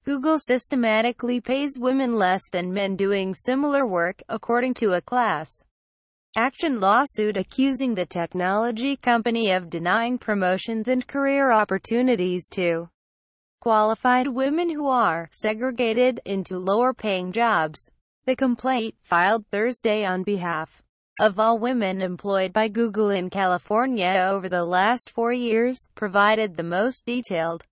Google systematically pays women less than men doing similar work, according to a class action lawsuit accusing the technology company of denying promotions and career opportunities to qualified women who are segregated into lower-paying jobs. The complaint, filed Thursday on behalf of all women employed by Google in California over the last 4 years, provided the most detailed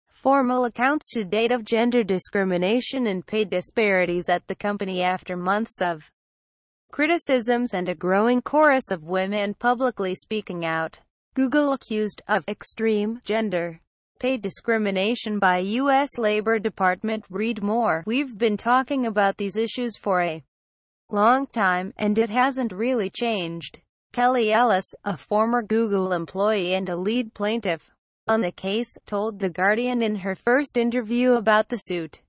formal accounts to date of gender discrimination and pay disparities at the company after months of criticisms and a growing chorus of women publicly speaking out. Google accused of extreme gender pay discrimination by U.S. Labor Department. Read more. We've been talking about these issues for a long time, and it hasn't really changed. Kelly Ellis, a former Google employee and a lead plaintiff on the case, told The Guardian in her first interview about the suit.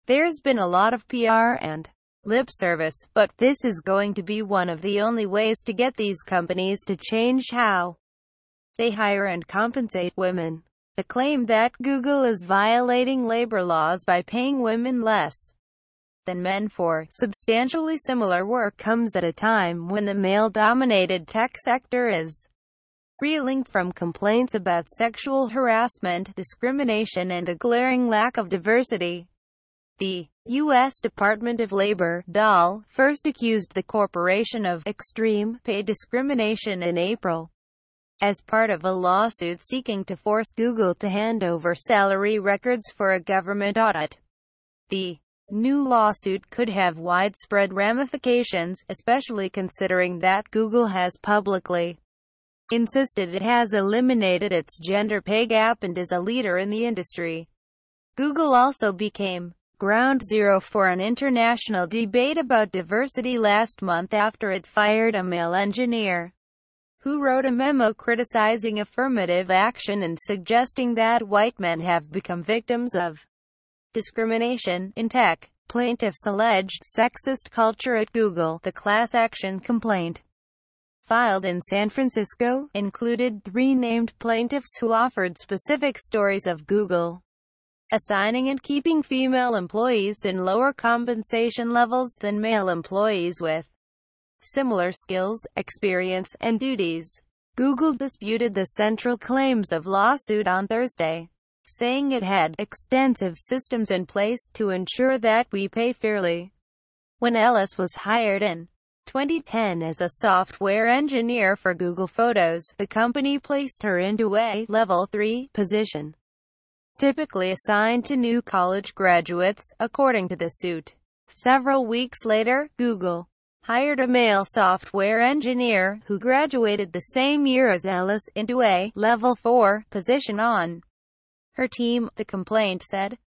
There's been a lot of PR and lip service, but this is going to be one of the only ways to get these companies to change how they hire and compensate women. The claim that Google is violating labor laws by paying women less than men for substantially similar work comes at a time when the male-dominated tech sector is reeling from complaints about sexual harassment, discrimination, and a glaring lack of diversity. The U.S. Department of Labor (DOL) first accused the corporation of extreme pay discrimination in April, as part of a lawsuit seeking to force Google to hand over salary records for a government audit. The new lawsuit could have widespread ramifications, especially considering that Google has publicly insisted it has eliminated its gender pay gap and is a leader in the industry. Google also became ground zero for an international debate about diversity last month after it fired a male engineer who wrote a memo criticizing affirmative action and suggesting that white men have become victims of discrimination in tech. Plaintiffs alleged sexist culture at Google. The class action complaint, filed in San Francisco, included 3 named plaintiffs who offered specific stories of Google assigning and keeping female employees in lower compensation levels than male employees with similar skills, experience, and duties. Google disputed the central claims of lawsuit on Thursday, saying it had extensive systems in place to ensure that we pay fairly. When Ellis was hired in 2010 as a software engineer for Google Photos, the company placed her into a Level 3 position, typically assigned to new college graduates, according to the suit. Several weeks later, Google hired a male software engineer, who graduated the same year as Ellis, into a Level 4 position on her team, the complaint said.